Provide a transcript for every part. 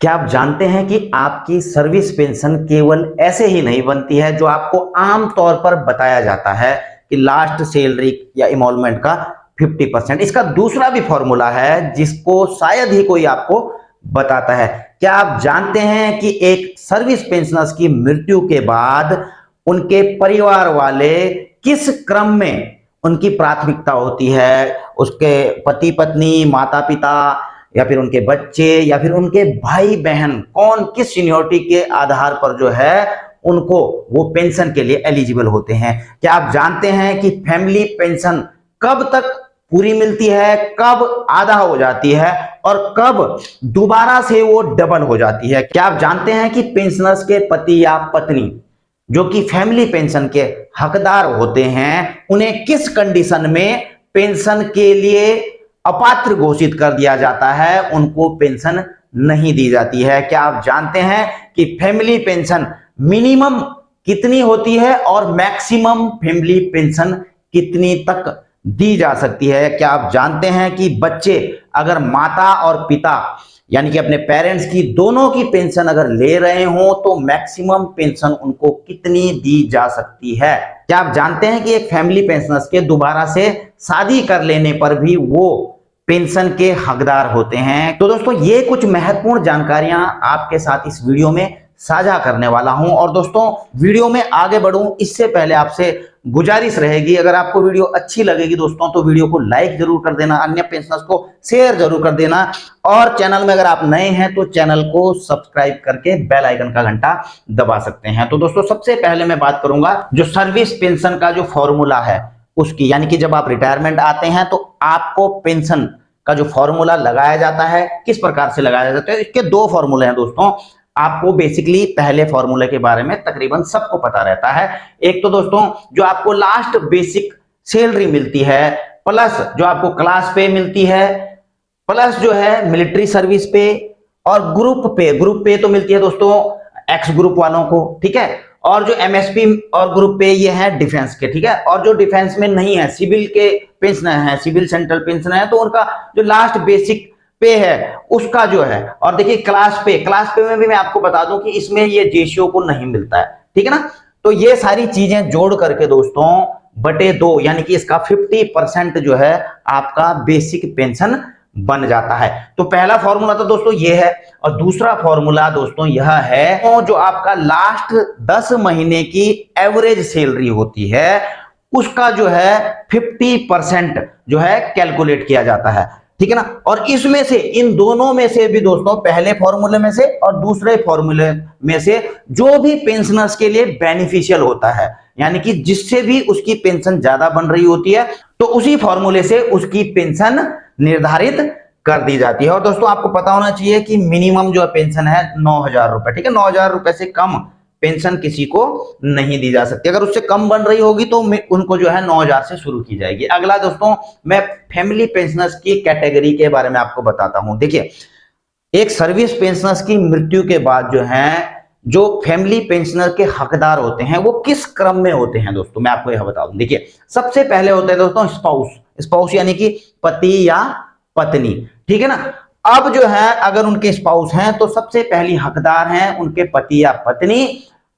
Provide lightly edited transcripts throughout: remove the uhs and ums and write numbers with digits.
क्या आप जानते हैं कि आपकी सर्विस पेंशन केवल ऐसे ही नहीं बनती है जो आपको आम तौर पर बताया जाता है कि लास्ट सैलरी या इमोलमेंट का 50%। इसका दूसरा भी फॉर्मूला है जिसको शायद ही कोई आपको बताता है। क्या आप जानते हैं कि एक सर्विस पेंशनर्स की मृत्यु के बाद उनके परिवार वाले किस क्रम में उनकी प्राथमिकता होती है? उसके पति पत्नी, माता पिता, या फिर उनके बच्चे, या फिर उनके भाई बहन, कौन किस सीनियोरिटी के आधार पर जो है उनको वो पेंशन के लिए एलिजिबल होते हैं। क्या आप जानते हैं कि फैमिली पेंशन कब तक पूरी मिलती है, कब आधा हो जाती है और कब दोबारा से वो डबल हो जाती है? क्या आप जानते हैं कि पेंशनर्स के पति या पत्नी जो कि फैमिली पेंशन के हकदार होते हैं उन्हें किस कंडीशन में पेंशन के लिए अपात्र घोषित कर दिया जाता है, उनको पेंशन नहीं दी जाती है? क्या आप जानते हैं कि फैमिली पेंशन मिनिमम कितनी होती है और मैक्सिमम फैमिली पेंशन कितनी तक दी जा सकती है? क्या आप जानते हैं कि बच्चे अगर माता और पिता यानी कि अपने पेरेंट्स की दोनों की पेंशन अगर ले रहे हो तो मैक्सिमम पेंशन उनको कितनी दी जा सकती है? क्या आप जानते हैं कि एक फैमिली पेंशनर्स के दोबारा से शादी कर लेने पर भी वो पेंशन के हकदार होते हैं? तो दोस्तों ये कुछ महत्वपूर्ण जानकारियां आपके साथ इस वीडियो में साझा करने वाला हूं। और दोस्तों वीडियो में आगे बढ़ूं इससे पहले आपसे गुजारिश रहेगी, अगर आपको वीडियो अच्छी लगेगी दोस्तों तो वीडियो को लाइक जरूर कर देना, अन्य पेंशनर्स को शेयर जरूर कर देना, और चैनल में अगर आप नए हैं तो चैनल को सब्सक्राइब करके बेल आइकन का घंटा दबा सकते हैं। तो दोस्तों सबसे पहले मैं बात करूंगा जो सर्विस पेंशन का जो फॉर्मूला है उसकी, यानी कि जब आप रिटायरमेंट आते हैं तो आपको पेंशन का जो फॉर्मूला लगाया जाता है किस प्रकार से लगाया जाता है। इसके दो फॉर्मूले हैं दोस्तों। आपको बेसिकली पहले फॉर्मूले के बारे में तकरीबन सबको पता रहता है। एक तो दोस्तों जो आपको लास्ट बेसिक सैलरी मिलती है, प्लस जो आपको क्लास पे मिलती है, प्लस जो है मिलिट्री सर्विस पे, और ग्रुप पे तो मिलती है दोस्तों एक्स ग्रुप वालों को, ठीक है। और जो एमएसपी और ग्रुप पे ये है डिफेंस के, ठीक है। और जो डिफेंस में नहीं है, सिविल के पेंशन है, सिविल सेंट्रल पेंशन है, तो उनका जो लास्ट बेसिक पे है उसका जो है। और देखिए क्लास पे में भी मैं आपको बता दूं कि इसमें ये जेसीओ को नहीं मिलता है, ठीक है ना। तो ये सारी चीजें जोड़ करके दोस्तों बटे 2 यानी कि इसका 50% जो है आपका बेसिक पेंशन बन जाता है। तो पहला फॉर्मूला तो दोस्तों ये है, और दूसरा फॉर्मूला दोस्तों यह है तो जो आपका लास्ट 10 महीने की एवरेज सैलरी होती है उसका जो है 50% जो है कैलकुलेट किया जाता है, ठीक है ना। और इसमें से इन दोनों में से भी दोस्तों पहले फॉर्मूले में से और दूसरे फॉर्मूले में से जो भी पेंशनर्स के लिए बेनिफिशियल होता है, यानी कि जिससे भी उसकी पेंशन ज्यादा बन रही होती है, तो उसी फॉर्मूले से उसकी पेंशन निर्धारित कर दी जाती है। और दोस्तों आपको पता होना चाहिए कि मिनिमम जो पेंशन है 9,000 रुपए, ठीक है। 9,000 रुपए से कम पेंशन किसी को नहीं दी जा सकती। अगर उससे कम बन रही होगी तो उनको जो है 9,000 से शुरू की जाएगी। अगला दोस्तों मैं फैमिली पेंशनर्स की कैटेगरी के बारे में आपको बताता हूं। देखिए एक सर्विस पेंशनर्स की मृत्यु के बाद जो है जो फैमिली पेंशनर के हकदार होते हैं वो किस क्रम में होते हैं दोस्तों, मैं आपको यह बता दूं। देखिए सबसे पहले होते हैं दोस्तों स्पाउस यानी कि पति या पत्नी, ठीक है ना। अब जो है अगर उनके स्पाउस हैं तो सबसे पहली हकदार हैं उनके पति या पत्नी।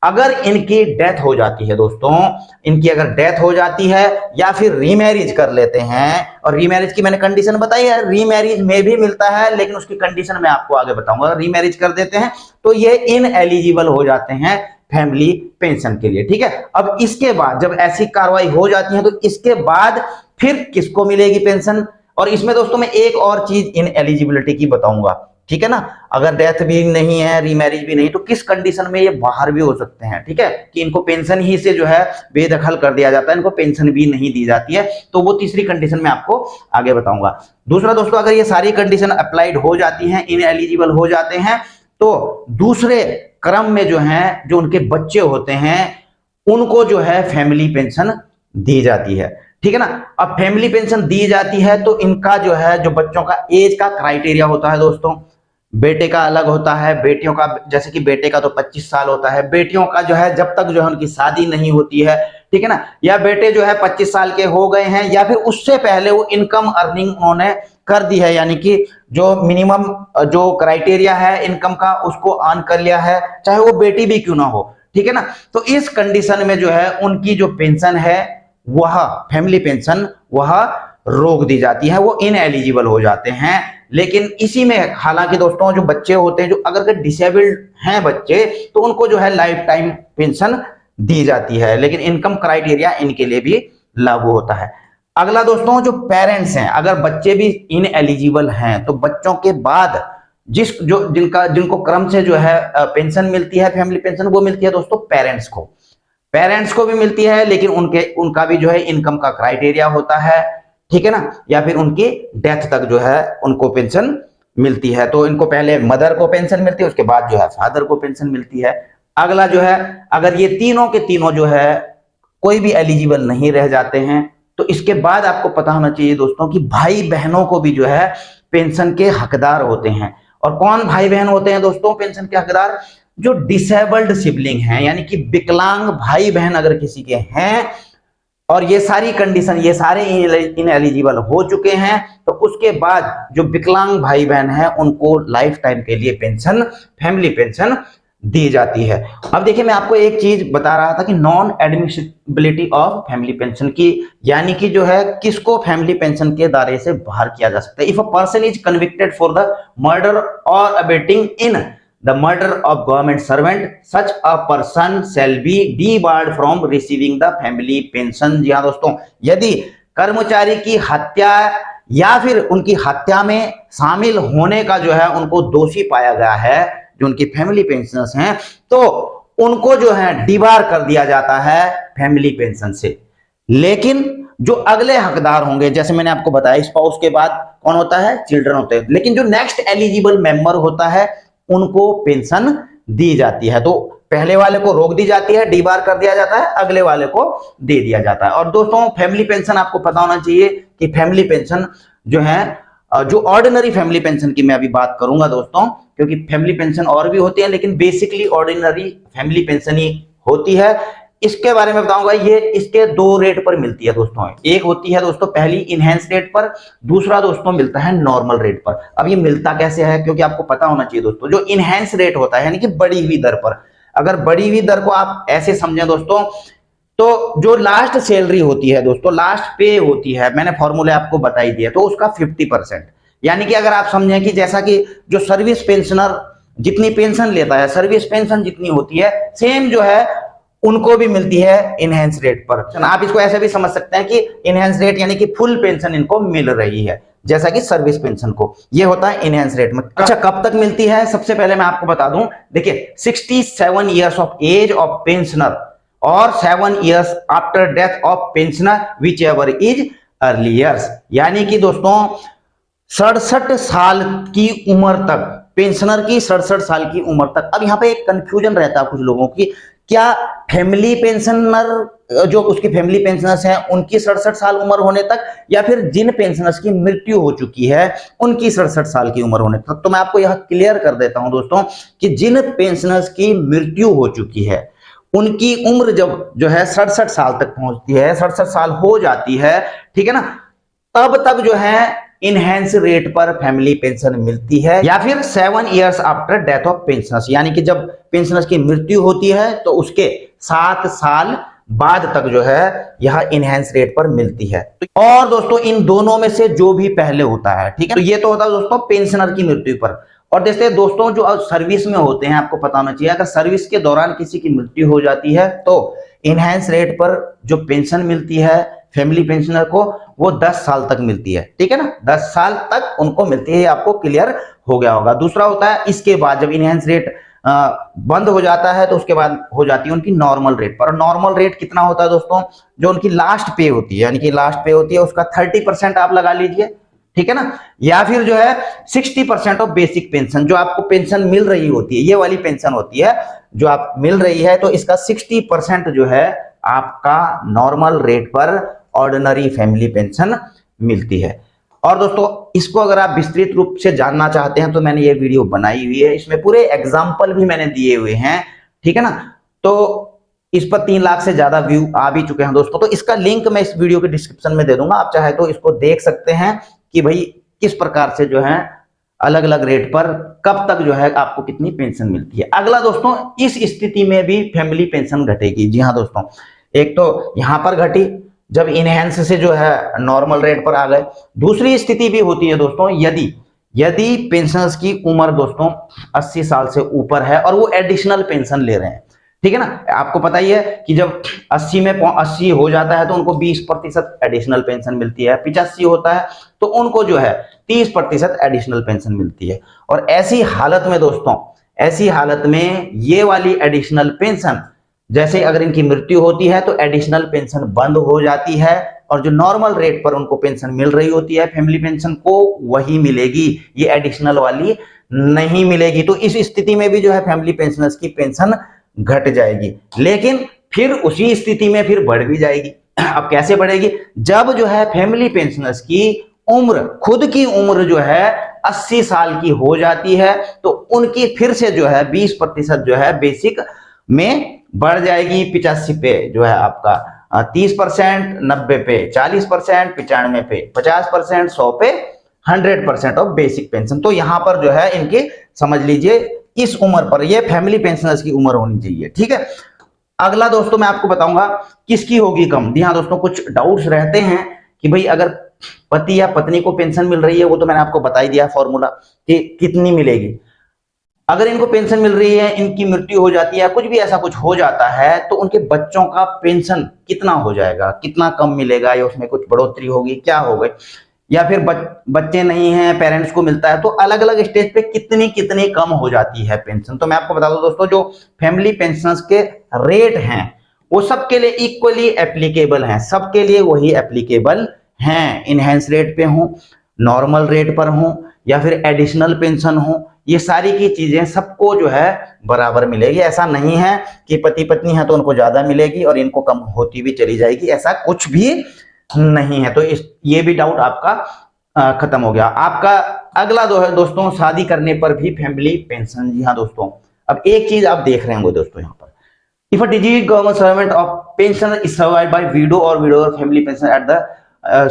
अगर इनकी डेथ हो जाती है दोस्तों, इनकी अगर डेथ हो जाती है या फिर रीमैरिज कर लेते हैं, और रीमैरिज की मैंने कंडीशन बताई है, रीमैरिज में भी मिलता है लेकिन उसकी कंडीशन मैं आपको आगे बताऊंगा। रीमैरिज कर देते हैं तो ये इनएलिजिबल हो जाते हैं फैमिली पेंशन के लिए, ठीक है। अब इसके बाद जब ऐसी कार्रवाई हो जाती है तो इसके बाद फिर किसको मिलेगी पेंशन? और इसमें दोस्तों मैं एक और चीज इनएलिजिबिलिटी की बताऊंगा, ठीक है ना। अगर डेथ भी नहीं है, रीमैरिज भी नहीं, तो किस कंडीशन में ये बाहर भी हो सकते हैं, ठीक है, कि इनको पेंशन ही से जो है बेदखल कर दिया जाता है, इनको पेंशन भी नहीं दी जाती है। तो वो तीसरी कंडीशन में आपको आगे बताऊंगा। दूसरा दोस्तों अगर ये सारी कंडीशन अप्लाइड हो जाती हैं, इनएलिजिबल हो जाते हैं, तो दूसरे क्रम में जो है जो उनके बच्चे होते हैं उनको जो है फैमिली पेंशन दी जाती है, ठीक है ना। अब फैमिली पेंशन दी जाती है तो इनका जो है जो बच्चों का एज का क्राइटेरिया होता है दोस्तों, बेटे का अलग होता है, बेटियों का जैसे कि बेटे का तो 25 साल होता है, बेटियों का जो है जब तक जो है उनकी शादी नहीं होती है, ठीक है ना, या बेटे जो है 25 साल के हो गए हैं या फिर उससे पहले वो इनकम अर्निंग उन्होंने कर दी है, यानी कि जो मिनिमम जो क्राइटेरिया है इनकम का उसको ऑन कर लिया है, चाहे वो बेटी भी क्यों ना हो, ठीक है ना। तो इस कंडीशन में जो है उनकी जो पेंशन है वह फैमिली पेंशन वह रोक दी जाती है, वो इनएलिजिबल हो जाते हैं। लेकिन इसी में हालांकि दोस्तों जो बच्चे होते हैं जो अगर डिसेबल्ड हैं बच्चे तो उनको जो है लाइफ टाइम पेंशन दी जाती है, लेकिन इनकम क्राइटेरिया इनके लिए भी लागू होता है। अगला दोस्तों जो पेरेंट्स हैं, अगर बच्चे भी इनएलिजिबल हैं तो बच्चों के बाद जिनको क्रम से जो है पेंशन मिलती है, फैमिली पेंशन, वो मिलती है दोस्तों पेरेंट्स को भी मिलती है, लेकिन उनका भी जो है इनकम का क्राइटेरिया होता है, ठीक है ना, या फिर उनकी डेथ तक जो है उनको पेंशन मिलती है। तो इनको पहले मदर को पेंशन मिलती है, उसके बाद जो है फादर को पेंशन मिलती है। अगला जो है अगर ये तीनों के तीनों जो है कोई भी एलिजिबल नहीं रह जाते हैं तो इसके बाद आपको पता होना चाहिए दोस्तों कि भाई बहनों को भी जो है पेंशन के हकदार होते हैं। और कौन भाई बहन होते हैं दोस्तों पेंशन के हकदार? जो डिसेबल्ड सिबलिंग हैं, यानी कि विकलांग भाई बहन अगर किसी के हैं और ये सारी कंडीशन, ये सारे इनएलिजिबल हो चुके हैं, तो उसके बाद जो विकलांग भाई बहन हैं उनको लाइफ टाइम के लिए पेंशन, फैमिली पेंशन दी जाती है। अब देखिए मैं आपको एक चीज बता रहा था कि non admissibility of family pension की, यानी कि जो है किसको फैमिली पेंशन के दायरे से बाहर किया जा सकता है। If a person is convicted for the murder और अबेटिंग इन the murder of government servant, such a person shall be debarred from receiving the family pension। जी हाँ दोस्तों, यदि कर्मचारी की हत्या या फिर उनकी हत्या में शामिल होने का जो है उनको दोषी पाया गया है, जो उनकी फैमिली पेंशनर्स हैं, तो उनको जो है डिबार कर दिया जाता है फैमिली पेंशन से। लेकिन जो अगले हकदार होंगे, जैसे मैंने आपको बताया स्पाउस के बाद कौन होता है? चिल्ड्रन होते हैं। लेकिन जो नेक्स्ट एलिजिबल मेंबर होता है उनको पेंशन दी जाती है। तो पहले वाले को रोक दी जाती है, डीबार कर दिया जाता है, अगले वाले को दे दिया जाता है। और दोस्तों फैमिली पेंशन आपको पता होना चाहिए कि फैमिली पेंशन जो है, जो ऑर्डिनरी फैमिली पेंशन की मैं अभी बात करूंगा दोस्तों, क्योंकि फैमिली पेंशन और भी होती है लेकिन बेसिकली ऑर्डिनरी फैमिली पेंशन ही होती है। इसके बारे में बताऊंगा। ये इसके दो रेट पर मिलती है दोस्तों। एक होती है दोस्तों पहली इनहेंस रेट पर, दूसरा दोस्तों मिलता है नॉर्मल रेट पर। अब ये मिलता कैसे है, क्योंकि आपको पता होना चाहिए दोस्तों, जो इनहेंस रेट होता है यानी कि बढ़ी हुई दर पर, अगर बढ़ी हुई दर को आप ऐसे समझें दोस्तों, तो जो लास्ट सैलरी होती है दोस्तों, लास्ट पे होती है, मैंने फॉर्मूले आपको बताई दिए, तो उसका 50%, यानी कि अगर आप समझें कि जैसा कि जो सर्विस पेंशनर जितनी पेंशन लेता है, सर्विस पेंशन जितनी होती है, सेम जो है उनको भी मिलती है इनहेंस रेट पर। आप इसको ऐसे भी समझ सकते हैं कि इनहेंस रेट यानी कि फुल पेंशन इनको मिल रही है, जैसा कि सर्विस पेंशन को, ये होता है इनहेंस रेट में। अच्छा, कब तक मिलती है? सबसे पहले मैं आपको बता दूं, देखिए 67 years of age of pensioner और 7 years after death of pensioner whichever is earliers, यानी कि दोस्तों 67 साल की उम्र तक, पेंशनर की 67 साल की उम्र तक। अब यहाँ पे एक कंफ्यूजन रहता है कुछ लोगों की, क्या फैमिली पेंशनर, जो उसकी फैमिली पेंशनर्स हैं उनकी 67 साल उम्र होने तक, या फिर जिन पेंशनर्स की मृत्यु हो चुकी है उनकी 67 साल की उम्र होने तक? तो मैं आपको यह क्लियर कर देता हूं दोस्तों कि जिन पेंशनर्स की मृत्यु हो चुकी है उनकी उम्र जब जो है 67 साल तक पहुंचती है, 67 साल हो जाती है, ठीक है ना, तब तक जो है इनहेंस रेट पर फैमिली पेंशन मिलती है, या फिर 7 years after death of pensioners, यानी कि जब पेंशनर्स की मृत्यु होती है तो उसके 7 साल बाद तक जो है यह इनहेंस रेट पर मिलती है। और दोस्तों इन दोनों में से जो भी पहले होता है, ठीक है, तो ये तो होता है दोस्तों पेंशनर की मृत्यु पर। और जैसे दोस्तों जो सर्विस में होते हैं, आपको पता होना चाहिए, अगर सर्विस के दौरान किसी की मृत्यु हो जाती है तो इनहेंस रेट पर जो पेंशन मिलती है फैमिली पेंशनर को, वो 10 साल तक मिलती है, ठीक है ना, 10 साल तक उनको मिलती है। आपको क्लियर हो गया होगा। दूसरा होता है इसके बाद जब इनहेंस रेट बंद हो जाता है तो उसके बाद हो जाती है उनकी नॉर्मल रेट पर। नॉर्मल रेट कितना होता है दोस्तों? जो उनकी लास्ट पे होती है, यानी कि लास्ट पे होती है उसका 30% आप लगा लीजिए, ठीक है ना, या फिर जो है 60% ऑफ बेसिक पेंशन, जो आपको पेंशन मिल रही होती है, ये वाली पेंशन होती है जो आप मिल रही है, तो इसका 60% जो है आपका नॉर्मल रेट पर ऑर्डिनरी फैमिली पेंशन मिलती है। और दोस्तों इसको अगर आप विस्तृत रूप से जानना चाहते हैं तो मैंने ये वीडियो बनाई हुई है, इसमें पूरे एग्जाम्पल भी मैंने दिए हुए हैं, ठीक है ना। तो इस पर 3 लाख से ज्यादा व्यू आ भी चुके हैं दोस्तों, तो इसका लिंक मैं इस वीडियो के डिस्क्रिप्शन में दे दूंगा, आप चाहे तो इसको देख सकते हैं कि भाई किस प्रकार से जो है अलग अलग रेट पर कब तक जो है आपको कितनी पेंशन मिलती है। अगला दोस्तों, इस स्थिति में भी फैमिली पेंशन घटेगी। जी हाँ दोस्तों, एक तो यहां पर घटी जब इनहेंस से जो है नॉर्मल रेट पर आ गए। दूसरी स्थिति भी होती है दोस्तों, यदि पेंशनर्स की उम्र दोस्तों 80 साल से ऊपर है और वो एडिशनल पेंशन ले रहे हैं, ठीक है ना। आपको पता ही है कि जब 80 हो जाता है तो उनको 20% एडिशनल पेंशन मिलती है, 85 होता है तो उनको जो है 30% एडिशनल पेंशन मिलती है। और ऐसी हालत में दोस्तों, ऐसी हालत में ये वाली एडिशनल पेंशन, जैसे अगर इनकी मृत्यु होती है तो एडिशनल पेंशन बंद हो जाती है और जो नॉर्मल रेट पर उनको पेंशन मिल रही होती है फैमिली पेंशन को, वही मिलेगी, ये एडिशनल वाली नहीं मिलेगी। तो इस स्थिति में भी जो है फैमिली पेंशनर्स की पेंशन घट जाएगी, लेकिन फिर उसी स्थिति में फिर बढ़ भी जाएगी। अब कैसे बढ़ेगी? जब जो है फैमिली पेंशनर्स की उम्र, खुद की उम्र जो है 80 साल की हो जाती है तो उनकी फिर से जो है 20% जो है बेसिक में बढ़ जाएगी। 85 पे जो है आपका 30%, 90 पे 40%, 95 पे 50%, 100 पे 100% ऑफ बेसिक पेंशन। तो यहां पर जो है इनके समझ लीजिए इस उम्र पर ये फैमिली पेंशनर्स की उम्र होनी चाहिए, ठीक है। अगला दोस्तों मैं आपको बताऊंगा किसकी होगी कम। जी हाँ दोस्तों, कुछ डाउट्स रहते हैं कि भाई अगर पति या पत्नी को पेंशन मिल रही है, वो तो मैंने आपको बता ही दिया फॉर्मूला कि कितनी मिलेगी। अगर इनको पेंशन मिल रही है, इनकी मृत्यु हो जाती है, कुछ भी ऐसा कुछ हो जाता है तो उनके बच्चों का पेंशन कितना हो जाएगा, कितना कम मिलेगा, या उसमें कुछ बढ़ोतरी होगी, क्या होगी, या फिर बच्चे नहीं हैं, पेरेंट्स को मिलता है, तो अलग अलग स्टेज पे कितनी कितनी कम हो जाती है पेंशन। तो मैं आपको बता दूं दोस्तों, जो फैमिली पेंशनर्स के रेट हैं वो सबके लिए इक्वली एप्लीकेबल हैं, सबके लिए वही एप्लीकेबल हैं। इनहेंस रेट पे हो, नॉर्मल रेट पर हो, या फिर एडिशनल पेंशन हो, ये सारी की चीजें सबको जो है बराबर मिलेगी। ऐसा नहीं है कि पति पत्नी है तो उनको ज्यादा मिलेगी और इनको कम होती भी चली जाएगी, ऐसा कुछ भी नहीं है। तो ये भी डाउट आपका खत्म हो गया। आपका अगला दोस्तों, शादी करने पर भी फैमिली पेंशन। जी हाँ दोस्तों, अब एक चीज आप देख रहे होंगे दोस्तों यहाँ पर, if a deceased government servant of pension is survived by widow और widower family pension at the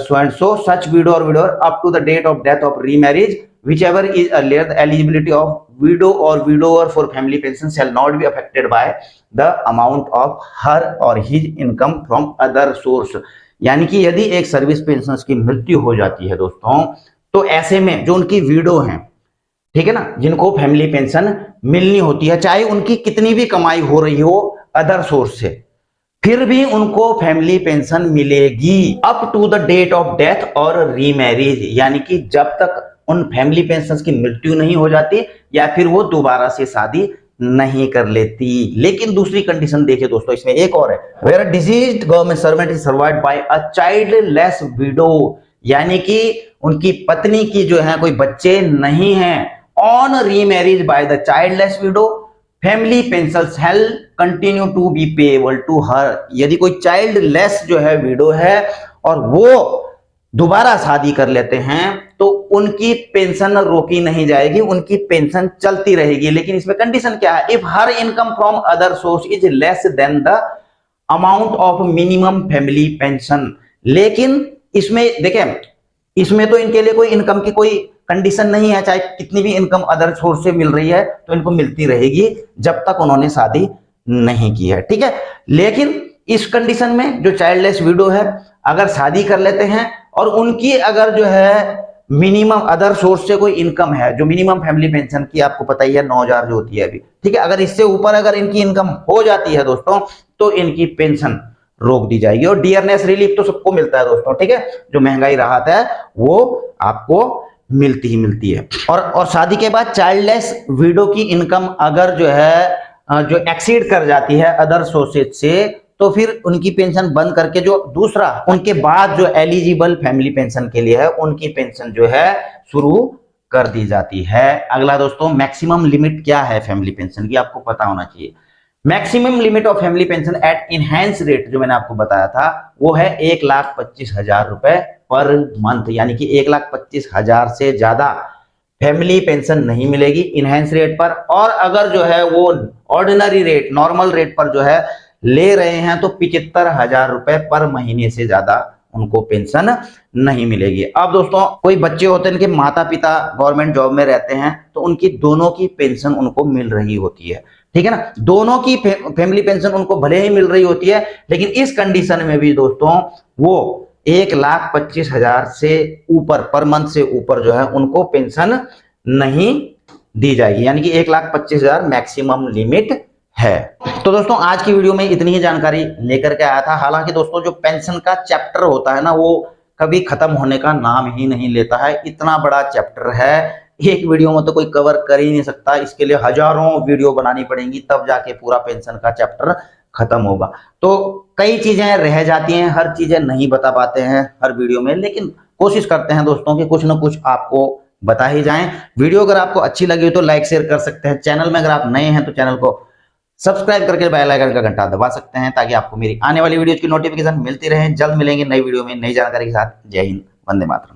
so and so such widow or widower up to the date of death of remarriage, whichever is earlier, the eligibility of widow or widower for family pension shall not be affected by the amount of her or his income from other source। यानी कि यदि एक service pensioners की मृत्यु हो जाती है दोस्तों, तो ऐसे में जो उनकी विडो हैं, ठीक है ना, जिनको फैमिली पेंशन मिलनी होती है, चाहे उनकी कितनी भी कमाई हो रही हो अदर सोर्स से, फिर भी उनको फैमिली पेंशन मिलेगी up to the date of death और रीमैरिज। यानी कि जब तक उन फैमिली पेंशनर्स की मृत्यु नहीं हो जाती या फिर वो दोबारा से शादी नहीं कर लेती। लेकिन दूसरी कंडीशन देखिए दोस्तों, इसमें एक और है, where a deceased government servant is survived by a childless widow, यानी कि उनकी पत्नी की जो है कोई बच्चे नहीं हैं, on remarriage by the childless widow family pension shall continue to be payable to her. यदि कोई चाइल्डलेस जो है विडो है और वो दोबारा शादी कर लेते हैं तो उनकी पेंशन रोकी नहीं जाएगी, उनकी पेंशन चलती रहेगी। लेकिन इसमें कंडीशन क्या है, if her income from other source is less than the amount of minimum family pension. लेकिन इसमें देखें, इसमें तो इनके लिए कोई इनकम की कोई कंडीशन नहीं है, चाहे कितनी भी इनकम अदर सोर्स से मिल रही है तो इनको मिलती रहेगी जब तक उन्होंने शादी नहीं की है, ठीक है। लेकिन इस कंडीशन में जो चाइल्डलेस विडो है अगर शादी कर लेते हैं और उनकी अगर जो है मिनिमम अदर सोर्स से कोई इनकम है, जो मिनिमम फैमिली पेंशन की आपको पता ही है 9,000 जो होती है अभी, ठीक है, अगर इससे ऊपर अगर इनकी इनकम हो जाती है दोस्तों तो इनकी पेंशन रोक दी जाएगी। और डियरनेस रिलीफ तो सबको मिलता है दोस्तों, ठीक है, जो महंगाई राहत है वो आपको मिलती ही मिलती है। और शादी के बाद चाइल्डलेस विडो की इनकम अगर जो है जो एक्सीड कर जाती है अदर सोर्सेज से, तो फिर उनकी पेंशन बंद करके जो दूसरा उनके बाद जो एलिजिबल फैमिली पेंशन के लिए है उनकी पेंशन जो है शुरू कर दी जाती है। अगला दोस्तों, मैक्सिमम लिमिट क्या है फैमिली पेंशन की, आपको पता होना चाहिए। Maximum limit of family pension at enhanced rate जो मैंने आपको बताया था वो है 1,25,000 रुपए पर मंथ, यानी कि 1,25,000 से ज्यादा फैमिली पेंशन नहीं मिलेगी इनहेंस रेट पर। और अगर जो है वो ऑर्डिनरी रेट, नॉर्मल रेट पर जो है ले रहे हैं तो 75,000 रुपए पर महीने से ज्यादा उनको पेंशन नहीं मिलेगी। अब दोस्तों कोई बच्चे होते हैं, इनके माता पिता गवर्नमेंट जॉब में रहते हैं, तो उनकी दोनों की पेंशन उनको मिल रही होती है, ठीक है ना। दोनों की फैमिली पेंशन उनको भले ही मिल रही होती है, लेकिन इस कंडीशन में भी दोस्तों वो 1,25,000 से ऊपर पर मंथ से ऊपर जो है उनको पेंशन नहीं दी जाएगी, यानी कि 1,25,000 मैक्सिमम लिमिट है। तो दोस्तों आज की वीडियो में इतनी ही जानकारी लेकर के आया था। हालांकि दोस्तों जो पेंशन का चैप्टर होता है ना, वो कभी खत्म होने का नाम ही नहीं लेता है। इतना बड़ा चैप्टर है, एक वीडियो में तो कोई कवर कर ही नहीं सकता। इसके लिए हजारों वीडियो बनानी पड़ेंगी, तब जाके पूरा पेंशन का चैप्टर खत्म होगा। तो कई चीजें रह जाती हैं, हर चीजें नहीं बता पाते हैं हर वीडियो में, लेकिन कोशिश करते हैं दोस्तों कि कुछ ना कुछ आपको बता ही जाएं। वीडियो अगर आपको अच्छी लगी हो तो लाइक शेयर कर सकते हैं। चैनल में अगर आप नए हैं तो चैनल को सब्सक्राइब करके बेल आइकन का घंटा दबा सकते हैं, ताकि आपको मेरी आने वाली वीडियोज की नोटिफिकेशन मिलती रहे। जल्द मिलेंगे नई वीडियो में नई जानकारी के साथ। जय हिंद, वंदे मातरम।